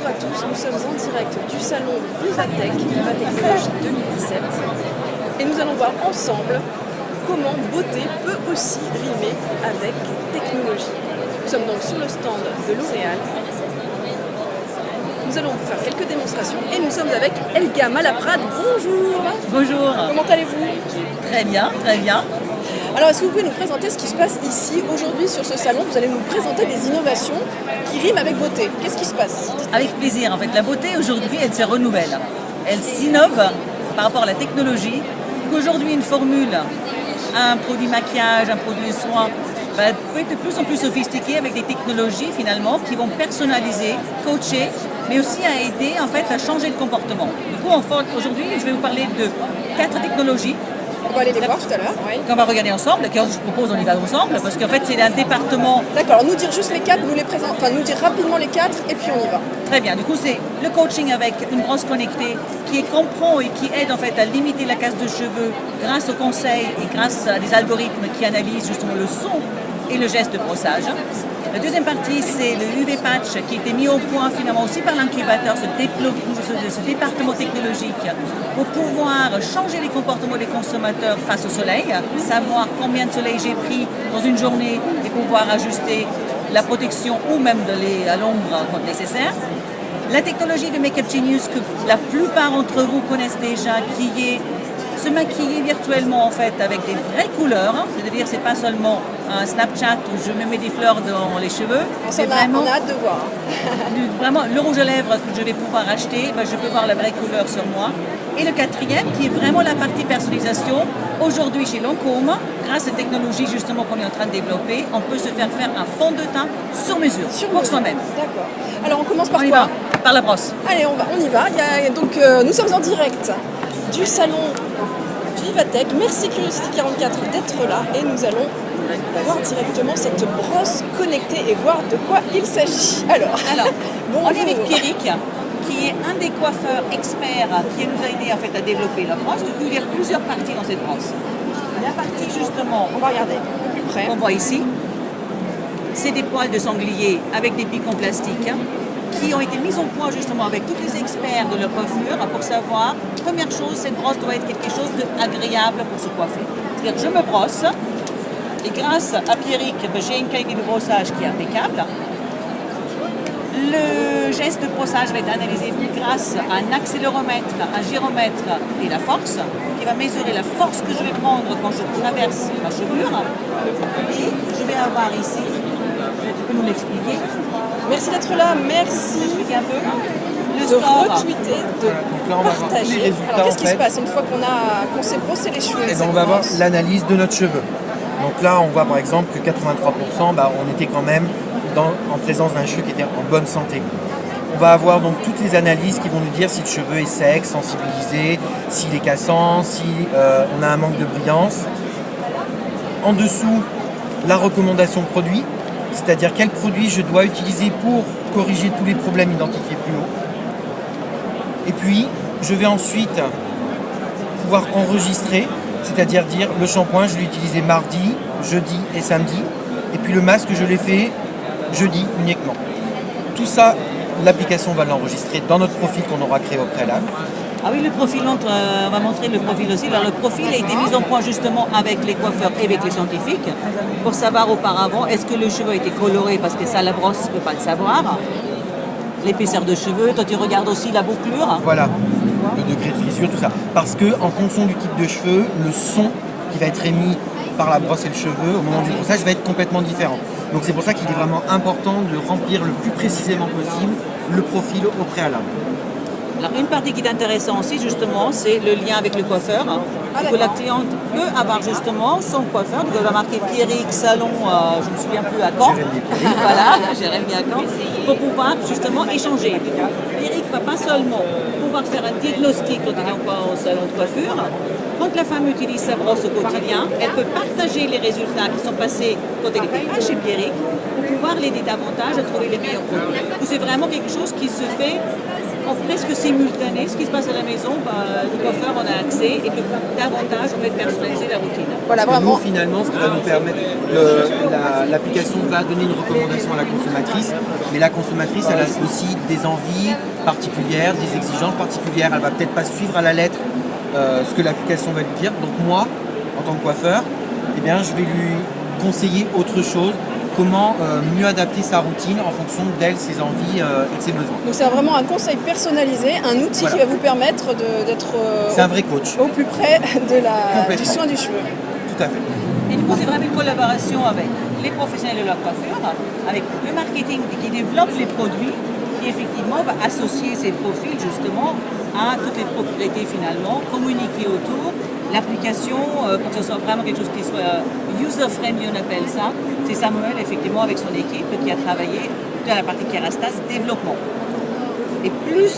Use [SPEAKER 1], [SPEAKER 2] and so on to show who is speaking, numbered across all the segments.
[SPEAKER 1] à tous, nous sommes en direct du salon Vivatech, Viva Technologie 2017 et nous allons voir ensemble comment beauté peut aussi rimer avec technologie. Nous sommes donc sur le stand de L'Oréal. Nous allons vous faire quelques démonstrations et nous sommes avec Elga Malaprade. Bonjour.
[SPEAKER 2] Bonjour.
[SPEAKER 1] Comment allez-vous?
[SPEAKER 2] Très bien, très bien.
[SPEAKER 1] Alors, est-ce que vous pouvez nous présenter ce qui se passe ici, aujourd'hui, sur ce salon? Vous allez nous présenter des innovations qui riment avec beauté. Qu'est-ce qui se passe?
[SPEAKER 2] Avec plaisir. En fait, la beauté, aujourd'hui, elle se renouvelle. Elle s'innove par rapport à la technologie. Qu'aujourd'hui, une formule, un produit maquillage, un produit soin, peut être de plus en plus sophistiqué avec des technologies, finalement, qui vont personnaliser, coacher, mais aussi à aider, en fait, à changer le comportement. Du coup, aujourd'hui, je vais vous parler de 4 technologies.
[SPEAKER 1] On va aller les voir tout à l'heure. Oui.
[SPEAKER 2] Qu'on va regarder ensemble, je propose on y va ensemble, parce qu'en fait c'est un département.
[SPEAKER 1] D'accord, nous dire juste les 4, nous dire rapidement les 4 et puis on y va.
[SPEAKER 2] Très bien, du coup c'est le coaching avec une brosse connectée qui comprend et qui aide en fait à limiter la casse de cheveux grâce aux conseils et grâce à des algorithmes qui analysent justement le son et le geste de brossage. La deuxième partie, c'est le UV Patch qui a été mis au point finalement aussi par l'incubateur, ce département technologique, pour pouvoir changer les comportements des consommateurs face au soleil, savoir combien de soleil j'ai pris dans une journée et pouvoir ajuster la protection ou même d'aller à l'ombre quand nécessaire. La technologie de Make Up Genius que la plupart d'entre vous connaissent déjà, qui est se maquiller virtuellement en fait avec des vraies couleurs, c'est-à-dire c'est pas seulement un Snapchat où je me mets des fleurs dans les cheveux.
[SPEAKER 1] On a hâte de voir.
[SPEAKER 2] Vraiment le rouge à lèvres que je vais pouvoir acheter, je peux voir la vraie couleur sur moi. Et le quatrième qui est vraiment la partie personnalisation. Aujourd'hui chez Lancôme, grâce à la technologie justement qu'on est en train de développer, on peut se faire un fond de teint sur mesure, pour soi-même.
[SPEAKER 1] D'accord. Alors on commence par quoi?
[SPEAKER 2] Par la brosse.
[SPEAKER 1] Allez, on y va. Donc nous sommes en direct du salon Vivatech. Merci Curiosity 44 d'être là et nous allons voir directement cette brosse connectée et voir de quoi il s'agit. Alors
[SPEAKER 2] on est avec Pierrick, qui est un des coiffeurs experts qui nous a aidé en fait à développer la brosse. Du coup, il y a plusieurs parties dans cette brosse. La partie justement,
[SPEAKER 1] on va regarder un peu plus près.
[SPEAKER 2] On voit ici, c'est des poils de sanglier avec des pics en plastique qui ont été mis au point justement avec tous les experts de la coiffure pour savoir, première chose, cette brosse doit être quelque chose d'agréable pour se coiffer. C'est-à-dire que je me brosse et grâce à Pierrick, j'ai une qualité de brossage qui est impeccable. Le geste de brossage va être analysé grâce à un accéléromètre, un gyromètre et la force, qui va mesurer la force que je vais prendre quand je traverse ma chevelure. Et je vais avoir ici, tu peux nous l'expliquer.
[SPEAKER 1] Merci d'être là, merci.
[SPEAKER 2] Un peu. Le
[SPEAKER 1] de
[SPEAKER 2] score.
[SPEAKER 1] retweeter, de partager. Alors qu'est-ce qui se passe une fois qu'on s'est brossé les cheveux?
[SPEAKER 3] Et ben, on va voir l'analyse de notre cheveu. Donc là, on voit par exemple que 83%, on était quand même en présence d'un cheveu qui était en bonne santé. On va avoir donc toutes les analyses qui vont nous dire si le cheveu est sec, sensibilisé, s'il est cassant, si on a un manque de brillance. En dessous, la recommandation de produit, c'est-à-dire quel produit je dois utiliser pour corriger tous les problèmes identifiés plus haut. Et puis, je vais ensuite pouvoir enregistrer, c'est-à-dire dire le shampoing, je l'ai utilisé mardi, jeudi et samedi. Et puis le masque, je l'ai fait jeudi uniquement. Tout ça, l'application va l'enregistrer dans notre profil qu'on aura créé au préalable.
[SPEAKER 2] Ah oui, le profil, on va montrer le profil aussi. Alors, le profil a été mis en point justement avec les coiffeurs et avec les scientifiques pour savoir auparavant est-ce que le cheveu a été coloré parce que ça, la brosse ne peut pas le savoir. L'épaisseur de cheveux, toi tu regardes aussi la bouclure.
[SPEAKER 3] Voilà, le degré de frisure, tout ça. Parce que en fonction du type de cheveux, le son qui va être émis par la brosse et le cheveu au moment du brossage va être complètement différent. Donc c'est pour ça qu'il est vraiment important de remplir le plus précisément possible le profil au préalable.
[SPEAKER 2] Alors une partie qui est intéressante aussi justement, c'est le lien avec le coiffeur. Que la cliente peut avoir justement son coiffeur. Donc elle va marquer Pierrick, salon, je ne me souviens plus à quand. Voilà, Jérémy à quand. Pour pouvoir justement échanger. Pierrick ne va pas seulement pouvoir faire un diagnostic quand il est encore au salon de coiffure. Quand la femme utilise sa brosse au quotidien, elle peut partager les résultats qui sont passés quand elle était pas chez Pierrick pour pouvoir l'aider davantage à trouver les meilleurs produits. C'est vraiment quelque chose qui se fait en presque simultané. Ce qui se passe à la maison, le coiffeur en a accès et peut davantage en fait personnaliser la routine.
[SPEAKER 1] Voilà,
[SPEAKER 3] Parce que
[SPEAKER 1] vraiment.
[SPEAKER 3] nous, finalement, ce qui va nous permettre, l'application va donner une recommandation à la consommatrice, mais la consommatrice, elle a aussi des envies particulières, des exigences particulières. Elle va peut-être pas suivre à la lettre ce que l'application va lui dire. Donc moi, en tant que coiffeur, eh bien, je vais lui conseiller autre chose, comment mieux adapter sa routine en fonction d'elle, ses envies et de ses besoins.
[SPEAKER 1] Donc c'est vraiment un conseil personnalisé, un outil
[SPEAKER 3] Voilà.
[SPEAKER 1] qui va vous permettre d'être
[SPEAKER 3] C'est un vrai coach,
[SPEAKER 1] au plus près du
[SPEAKER 3] Complètement.
[SPEAKER 1] soin du cheveu.
[SPEAKER 3] tout à fait.
[SPEAKER 2] Et du coup, c'est vraiment une collaboration avec les professionnels de la coiffure, avec le marketing qui développe les produits, qui effectivement va associer ces profils justement à toutes les propriétés finalement, communiquer autour, l'application pour que ce soit vraiment quelque chose qui soit user-friendly, on appelle ça. C'est Samuel effectivement avec son équipe qui a travaillé dans la partie Kerastase développement. Et plus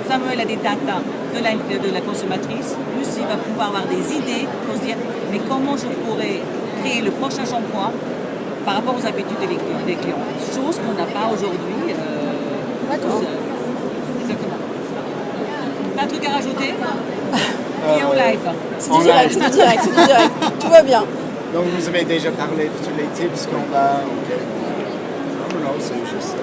[SPEAKER 2] Samuel a des datas de la consommatrice, plus il va pouvoir avoir des idées pour se dire mais comment je pourrais créer le prochain shampoing par rapport aux habitudes des clients. Chose qu'on n'a pas aujourd'hui.
[SPEAKER 1] D'accord.
[SPEAKER 2] Exactement. T'as un truc à rajouter Et en live.
[SPEAKER 1] C'est du direct, c'est du direct, c'est du direct. Tout va bien.
[SPEAKER 4] Donc vous avez déjà parlé de tous les tips qu'on va... Non, c'est juste...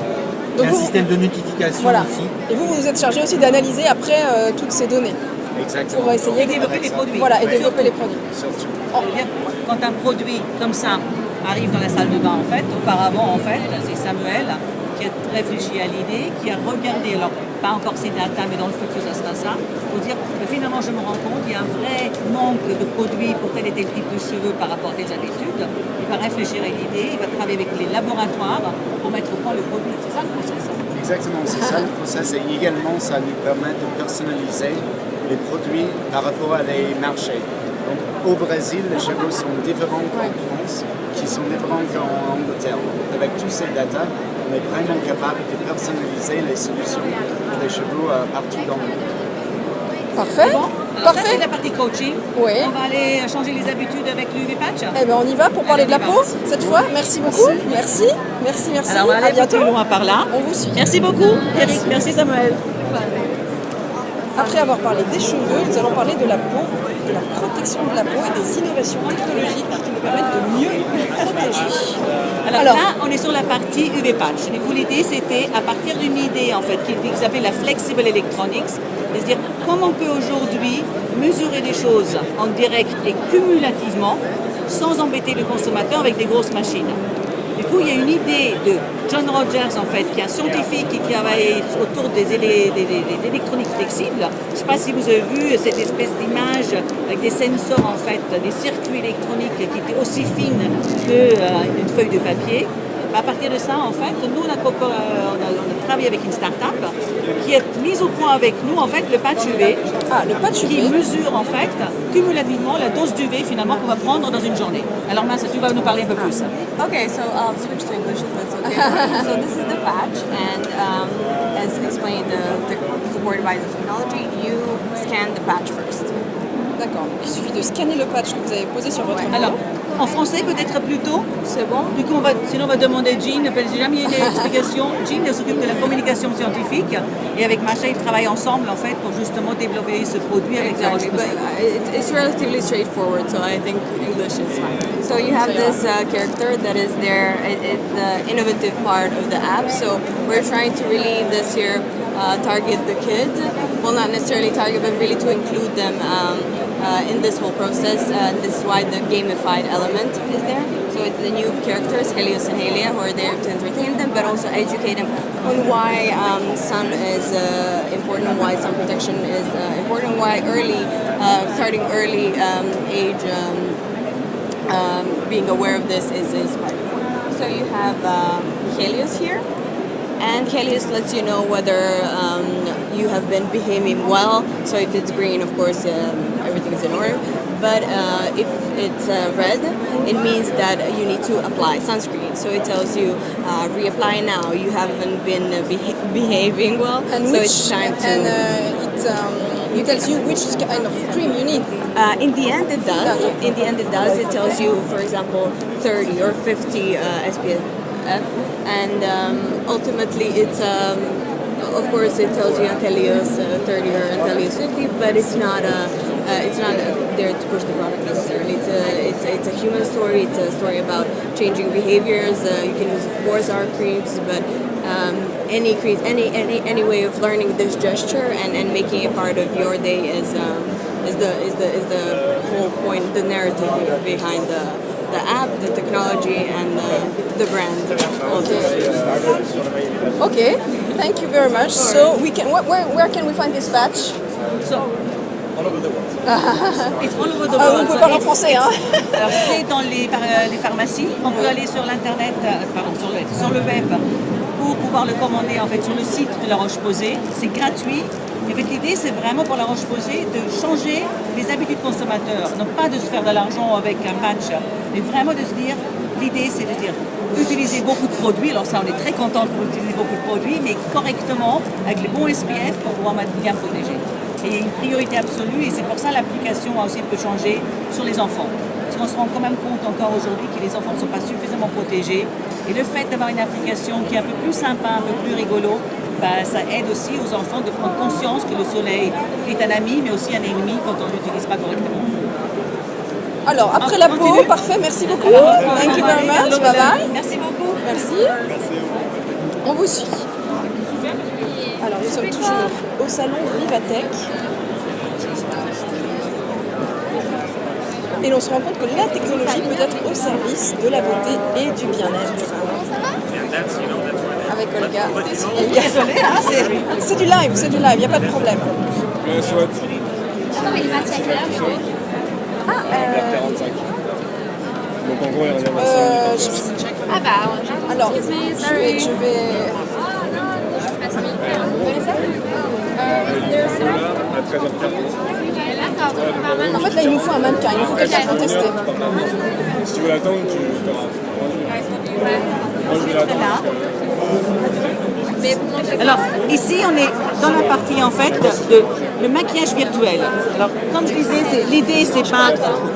[SPEAKER 3] Il y
[SPEAKER 1] Donc
[SPEAKER 3] a un
[SPEAKER 1] vous-
[SPEAKER 3] système de notification
[SPEAKER 1] Voilà.
[SPEAKER 3] aussi.
[SPEAKER 1] Et vous vous êtes chargé aussi d'analyser après toutes ces données
[SPEAKER 4] Exactement.
[SPEAKER 1] pour essayer
[SPEAKER 2] Et développer
[SPEAKER 4] Avec
[SPEAKER 2] les
[SPEAKER 4] ça.
[SPEAKER 2] produits.
[SPEAKER 1] voilà, et
[SPEAKER 4] Ouais.
[SPEAKER 1] développer les produits.
[SPEAKER 4] Surtout.
[SPEAKER 2] C'est-à-dire, quand un produit comme ça arrive dans la salle de bain, en fait, auparavant, en fait, c'est Samuel qui a réfléchi à l'idée, qui a regardé, alors pas encore ces data, mais dans le futur, ça sera ça, pour dire, mais finalement, je me rends compte qu'il y a un vrai manque de produits pour tel et tel type de cheveux par rapport à telles habitudes. Il va réfléchir à l'idée, il va travailler avec les laboratoires pour mettre au point le produit. C'est ça le processus.
[SPEAKER 4] Exactement, c'est ça le process. Et également, ça nous permet de personnaliser les produits par rapport à les marchés. Donc, au Brésil, les cheveux sont différents qu'en France, qui sont différents qu'en Angleterre. Donc, avec tous ces data, on est vraiment capable de personnaliser les solutions pour les cheveux partout dans le monde.
[SPEAKER 1] Parfait.
[SPEAKER 2] Bon, alors ça,
[SPEAKER 1] Parfait.
[SPEAKER 2] c'est la partie coaching.
[SPEAKER 1] Ouais.
[SPEAKER 2] On va aller changer les habitudes avec l'UV Patch.
[SPEAKER 1] Eh bien, on y va pour parler de la peau cette fois. Merci beaucoup. Merci. Merci, merci.
[SPEAKER 2] Alors, on va
[SPEAKER 1] À
[SPEAKER 2] aller un peu
[SPEAKER 1] bientôt.
[SPEAKER 2] plus loin par là.
[SPEAKER 1] On vous suit.
[SPEAKER 2] Merci beaucoup, Eric. Merci, Samuel.
[SPEAKER 1] Après avoir parlé des cheveux, nous allons parler de la peau, de la protection de la peau et des innovations technologiques qui nous permettent de mieux la protéger.
[SPEAKER 2] Alors,
[SPEAKER 1] Alors.
[SPEAKER 2] là, on est sur la partie UV Patch. Du coup, l'idée, c'était à partir d'une idée en fait qui s'appelle la Flexible Electronics, c'est-à-dire comment on peut aujourd'hui mesurer des choses en direct et cumulativement sans embêter le consommateur avec des grosses machines. Du coup, il y a une idée de John Rogers, en fait, qui est un scientifique qui travaille autour des électroniques flexibles. Je ne sais pas si vous avez vu cette espèce d'image avec des sensors, en fait, des circuits électroniques qui étaient aussi fines qu'une feuille de papier. À partir de ça, en fait, nous, on a travaillé avec une start-up qui a mis au point avec nous, en fait, le patch UV,
[SPEAKER 1] Ah, le patch
[SPEAKER 2] qui
[SPEAKER 1] UV.
[SPEAKER 2] mesure, en fait, cumulativement la dose d'UV, finalement, qu'on va prendre dans une journée. Alors, Massa, tu vas nous parler un peu plus.
[SPEAKER 5] Okay, so I'll switch to English if that's okay. So this is the patch, and as explained, supported by the technology, you scan the patch first.
[SPEAKER 1] D'accord. Donc, il suffit de scanner le patch que vous avez posé sur votre
[SPEAKER 2] Alors,
[SPEAKER 1] main.
[SPEAKER 2] en français, peut-être plutôt.
[SPEAKER 5] C'est bon?
[SPEAKER 2] Du coup, sinon, on va demander à Jean, parce que j'ai jamais eu d'explication. Jean, elle s'occupe de la communication scientifique, et avec Masha, ils travaillent ensemble, en fait, pour justement développer ce produit avec la
[SPEAKER 5] Exactly, but
[SPEAKER 2] Roche-Posay.
[SPEAKER 5] it's relatively straightforward, so I think English is fine. So you have this character that is there. It's the innovative part of the app. So we're trying to really this year target the kids. Well, not necessarily target, but really to include them in this whole process. This is why the gamified element is there. So it's the new characters, Helios and Helia, who are there to entertain them, but also educate them on why sun is important, why sun protection is important, why starting early age, being aware of this is part of it. So you have Helios here. And Helios lets you know whether you have been behaving well. So if it's green, of course, everything is in order. But if it's red, it means that you need to apply sunscreen. So it tells you, reapply now. You haven't been behaving well.
[SPEAKER 1] And
[SPEAKER 5] so
[SPEAKER 1] which,
[SPEAKER 5] it's time to...
[SPEAKER 1] it tells you which kind of cream you need.
[SPEAKER 5] In the end, it does.
[SPEAKER 1] Okay.
[SPEAKER 5] In the end, it does. It tells you, for example, 30 or 50 SPF. And ultimately, it's of course it tells you Antelios 30 or Antelios 50, but it's not it's not there to push the product necessarily. It's a human story. It's a story about changing behaviors. You can use, of course, our creeds, but any way of learning this gesture and making it part of your day is the whole point, the narrative behind the app, the technology, and the brand.
[SPEAKER 1] Okay, thank you very much. So we can, where can we find this patch?
[SPEAKER 2] So, it's all over the
[SPEAKER 1] Ah,
[SPEAKER 2] world.
[SPEAKER 1] on peut parler en français, hein?
[SPEAKER 2] Alors, c'est dans les pharmacies. On peut aller sur l'internet, sur le web, pour pouvoir le commander en fait sur le site de La Roche-Posay. C'est gratuit. En fait, l'idée, c'est vraiment pour La Roche-Posay de changer les habitudes consommateurs. Donc pas de se faire de l'argent avec un patch, mais vraiment de se dire, l'idée, c'est de dire utiliser beaucoup de produits. Alors ça, on est très content pour utiliser beaucoup de produits, mais correctement, avec les bons SPF pour pouvoir être bien protégé. Et il y a une priorité absolue, et c'est pour ça l'application a aussi peut changer sur les enfants. Parce qu'on se rend quand même compte encore aujourd'hui que les enfants ne sont pas suffisamment protégés. Et le fait d'avoir une application qui est un peu plus sympa, un peu plus rigolo, bah, ça aide aussi aux enfants de prendre conscience que le soleil est un ami, mais aussi un ennemi quand on ne l'utilise pas correctement.
[SPEAKER 1] Alors, après la pause, parfait, merci beaucoup. Thank you very much, bye bye.
[SPEAKER 2] Merci beaucoup.
[SPEAKER 1] Merci. On vous suit. Alors, nous sommes toujours au salon Vivatech. Et on se rend compte que la technologie peut être au service de la beauté et du bien-être. Avec Olga.
[SPEAKER 2] Désolée, hein,
[SPEAKER 1] C'est du live, il n'y a pas de problème.
[SPEAKER 6] Donc en gros, il y a
[SPEAKER 1] Alors, je vais...
[SPEAKER 6] à 13h40.
[SPEAKER 1] En fait, là, il nous faut un mannequin, il nous faut quelqu'un pour tester.
[SPEAKER 6] Si tu veux l'attendre, tu t'auras. Moi, je vais l'attendre.
[SPEAKER 2] Alors, ici, on est dans la partie, en fait, de le maquillage virtuel. Alors, comme je disais, l'idée, c'est pas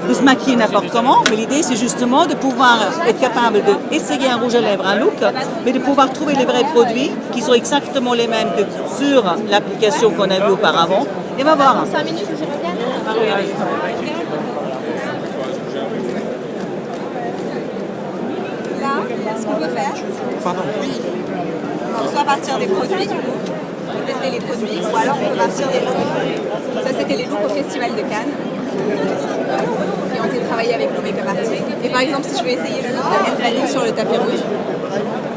[SPEAKER 2] de se maquiller n'importe comment, mais l'idée, c'est justement de pouvoir être capable d'essayer un rouge à lèvres, un look, mais de pouvoir trouver les vrais produits qui sont exactement les mêmes que sur l'application qu'on a vue auparavant. Et va voir.
[SPEAKER 7] 5 minutes, je reviens.
[SPEAKER 8] Là, ce qu'on peut faire, soit partir des produits, du coup, tester les produits, ou alors on peut partir des looks. Ça, c'était les looks au Festival de Cannes. Et on s'est travaillé avec nos make-up artistes. Et par exemple, si je veux essayer le look d'Anne Fanning sur le tapis rouge,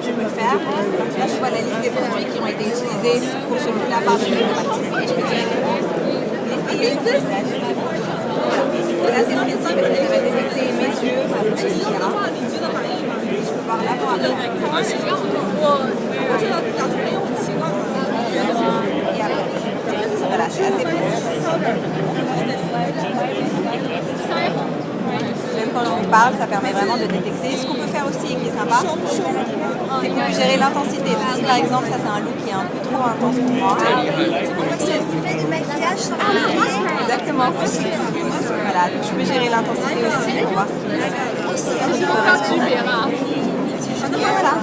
[SPEAKER 8] je peux le faire. Là, je vois la liste des produits qui ont été utilisés pour ce look-là par les make-up artistes. Et je peux directement l'essayer sur le visage. Et là, c'est précis parce que ça va détecter mes yeux, ma bouche, etc. Je peux voir là pour après. Voilà, c'est assez précis. Même quand on parle, ça permet vraiment de détecter. Ce qu'on peut faire aussi et qui est sympa, c'est qu'on peut gérer l'intensité. Donc si par exemple, ça c'est un look qui est un peu trop intense pour moi. Exactement. Voilà, donc je peux gérer l'intensité aussi pour voir ce qui correspond. Ça.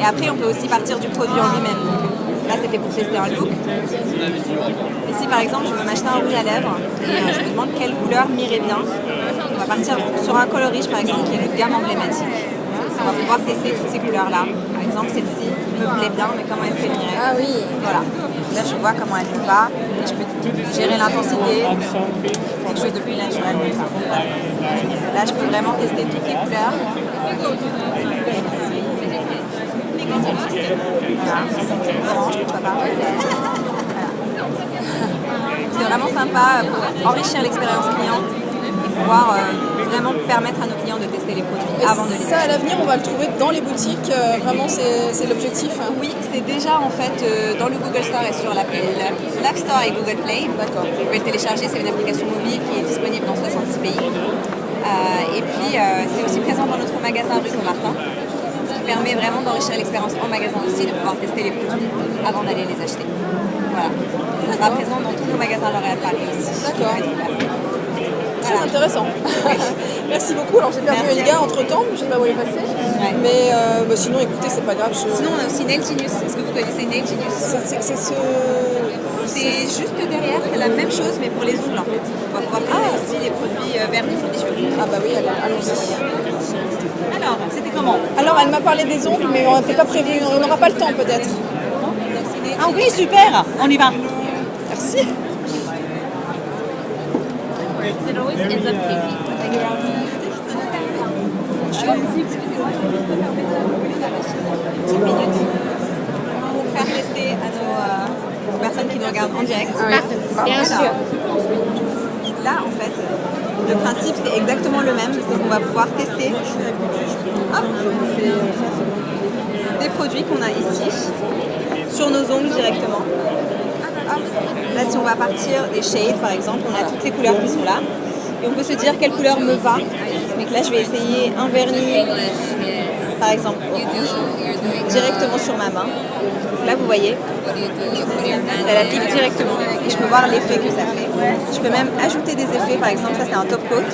[SPEAKER 8] Et après, on peut aussi partir du produit en lui-même. Là, c'était pour tester un look. Et si par exemple, je veux m'acheter un rouge à lèvres et je me demande quelle couleur m'irait bien, on va partir sur un coloriage par exemple qui est une gamme emblématique. On va pouvoir tester toutes ces couleurs-là. Par exemple, celle-ci me plaît bien, mais comment est-ce qu'elle m'irait?
[SPEAKER 1] Ah oui.
[SPEAKER 8] Voilà. Là, je vois comment elle me va et je peux gérer l'intensité. Quelque chose de plus naturel. Là, je peux vraiment tester toutes les couleurs. Voilà. Orange, pourquoi pas. Voilà. C'est vraiment sympa pour enrichir l'expérience client et pouvoir vraiment permettre à nos clients de tester les produits avant de les acheter.
[SPEAKER 1] Ça, à l'avenir, on va le trouver dans les boutiques. Vraiment, c'est l'objectif.
[SPEAKER 8] Oui, c'est déjà en fait dans le Google Store et sur l'App Store et Google Play.
[SPEAKER 1] D'accord.
[SPEAKER 8] Vous pouvez le télécharger, c'est une application mobile qui est disponible dans 66 pays. Et puis, c'est aussi présent dans notre magasin rue Saint-Martin, ce qui permet vraiment d'enrichir l'expérience en magasin aussi, de pouvoir tester les produits avant d'aller les acheter. Voilà. Ça sera présent dans tous nos magasins L'Oréal Paris aussi.
[SPEAKER 1] D'accord. Très
[SPEAKER 8] Voilà.
[SPEAKER 1] intéressant. Merci beaucoup. Alors j'ai perdu
[SPEAKER 8] Merci.
[SPEAKER 1] Elga entre temps, je ne sais pas où elle est passée.
[SPEAKER 8] Ouais.
[SPEAKER 1] Mais bah, sinon, écoutez, c'est pas grave.
[SPEAKER 8] Sinon, on a aussi Nail Genius. Est-ce que vous connaissez Nail Genius?
[SPEAKER 1] C'est ce
[SPEAKER 8] C'est juste derrière, c'est la même chose, mais pour les ongles en fait. On va pouvoir tester aussi les produits vernis pour les cheveux.
[SPEAKER 1] Ah bah oui, allons-y.
[SPEAKER 2] Alors, c'était comment?
[SPEAKER 1] Alors, elle m'a parlé des ongles, mais on n'était pas prévu. On n'aura pas le temps peut-être.
[SPEAKER 2] Ah oui, super, on y va.
[SPEAKER 1] Merci.
[SPEAKER 7] It always ends up cakey.
[SPEAKER 8] Petite minute pour faire tester à nos personnes qui nous regardent en direct.
[SPEAKER 7] Bien sûr.
[SPEAKER 8] Là, en fait, le principe c'est exactement le même, c'est qu'on va pouvoir tester hop, des produits qu'on a ici sur nos ongles directement. Hop. Là, si on va partir des shades par exemple, on a toutes les couleurs qui sont là et on peut se dire quelle couleur me va. Donc là, je vais essayer un vernis par exemple orange directement sur ma main. Donc là, vous voyez, ça l'applique directement et je peux voir l'effet que ça fait. Je peux même ajouter des effets, par exemple, ça c'est un top coat.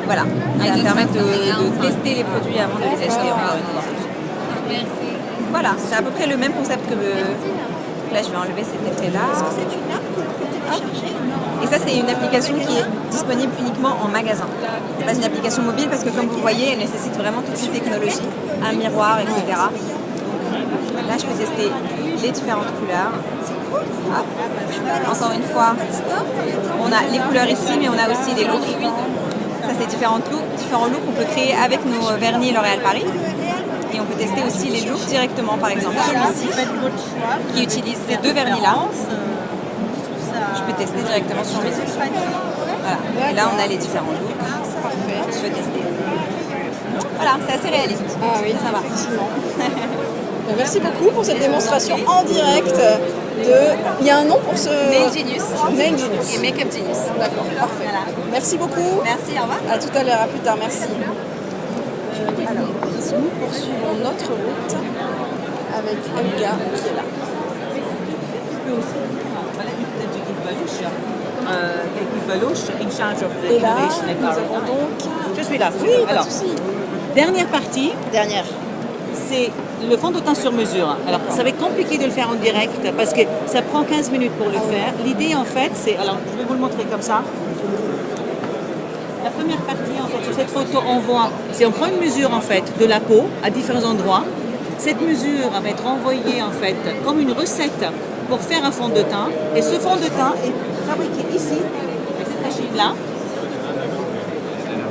[SPEAKER 8] Voilà, ça va me permettre de tester les produits avant de les acheter encore une fois. Voilà, c'est à peu près le même concept que là, je vais enlever cet effet-là.
[SPEAKER 1] C'est une app que vous pouvez télécharger.
[SPEAKER 8] Et ça, c'est une application qui est disponible uniquement en magasin. C'est pas une application mobile parce que, comme vous voyez, elle nécessite vraiment toute une technologie, un miroir, etc. Donc, là, je peux tester les différentes couleurs. Hop. Encore une fois, on a les couleurs ici, mais on a aussi des looks. Ça, c'est différents looks qu'on peut créer avec nos vernis L'Oréal Paris. Et on peut tester aussi les looks directement, par exemple celui-ci, qui utilise ces deux vernis-là. Je peux tester directement sur mes yeux. Voilà. Et là, on a les différents looks. Parfait. Je peux tester. Voilà, c'est assez réaliste.
[SPEAKER 1] Ah oui,
[SPEAKER 8] ça va.
[SPEAKER 1] effectivement. Merci beaucoup pour cette démonstration en direct de... Il y a un nom pour ce...
[SPEAKER 8] Nail Genius.
[SPEAKER 1] Nail Genius.
[SPEAKER 8] Et Makeup Genius.
[SPEAKER 1] D'accord, parfait.
[SPEAKER 8] Voilà.
[SPEAKER 1] Merci beaucoup.
[SPEAKER 8] Merci, au revoir.
[SPEAKER 1] À tout à l'heure, à plus tard, merci. Alors, nous poursuivons notre route avec Elga qui est là. Et là, nous avons donc...
[SPEAKER 2] Je suis là.
[SPEAKER 1] Oui, pas
[SPEAKER 2] Alors,
[SPEAKER 1] de souci.
[SPEAKER 2] dernière partie,
[SPEAKER 1] Dernière.
[SPEAKER 2] c'est le fond de teint sur mesure. Alors, ça va être compliqué de le faire en direct parce que ça prend 15 minutes pour le faire. L'idée, en fait, c'est... Alors, je vais vous le montrer comme ça. La première partie, en fait, sur cette photo, on voit... C'est on prend une mesure, en fait, de la peau à différents endroits. Cette mesure va être envoyée, en fait, comme une recette pour faire un fond de teint. Et ce fond de teint est fabriqué ici, avec cette machine-là,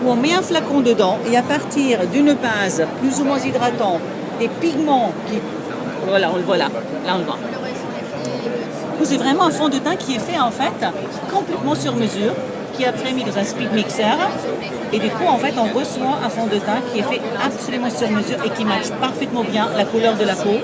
[SPEAKER 2] où on met un flacon dedans et à partir d'une base plus ou moins hydratante, des pigments qui... Voilà, on le voit là. Là, on le voit. C'est vraiment un fond de teint qui est fait, en fait, complètement sur mesure, qui est après mis dans un speed mixer. Et du coup, en fait, on reçoit un fond de teint qui est fait absolument sur mesure et qui matche parfaitement bien la couleur de la peau.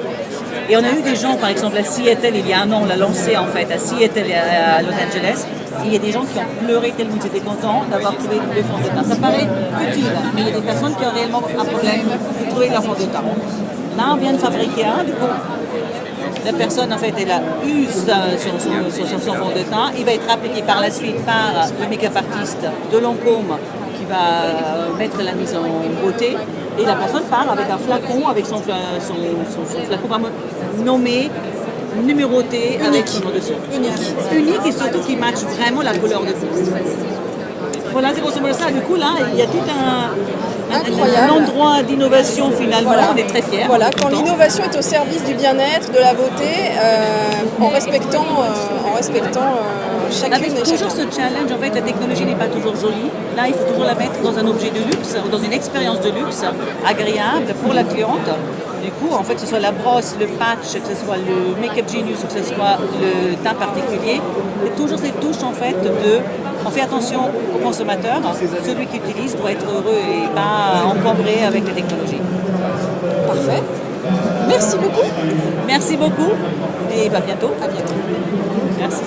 [SPEAKER 2] Et on a eu des gens, par exemple à Seattle, il y a un an, on l'a lancé en fait à Seattle et à Los Angeles. Et il y a des gens qui ont pleuré tellement ils étaient contents d'avoir trouvé le fond de teint. Ça paraît petit, mais il y a des personnes qui ont réellement un problème de trouver leur fond de teint. Là, on vient de fabriquer un, du coup, la personne en fait, elle a eu son fond de teint. Il va être appliqué par la suite par le make-up artiste de Lancôme qui va mettre la mise en beauté. Et la personne part avec un flacon, avec son flacon vraiment nommé, numéroté, avec son nom dessus. Unique et surtout qui match vraiment la couleur de peau. Voilà, c'est grosso modo ça. Du coup, là, il y a tout un endroit d'innovation finalement.
[SPEAKER 1] Voilà.
[SPEAKER 2] On est très fiers.
[SPEAKER 1] Voilà, quand l'innovation est au service du bien-être, de la beauté, en respectant chacune
[SPEAKER 2] Avec
[SPEAKER 1] et
[SPEAKER 2] toujours
[SPEAKER 1] chacun.
[SPEAKER 2] ce challenge, en fait, la technologie n'est pas toujours jolie. Là, il faut toujours la mettre dans un objet de luxe, ou dans une expérience de luxe agréable pour la cliente. Du coup, en fait, que ce soit la brosse, le patch, que ce soit le Makeup Genius, que ce soit le teint particulier, il y a toujours cette touche, en fait, on fait attention au consommateur. Celui qui utilise doit être heureux et pas encombré avec les technologies.
[SPEAKER 1] Parfait. Merci beaucoup.
[SPEAKER 2] Merci beaucoup et à bientôt.
[SPEAKER 1] À bientôt.
[SPEAKER 2] Merci.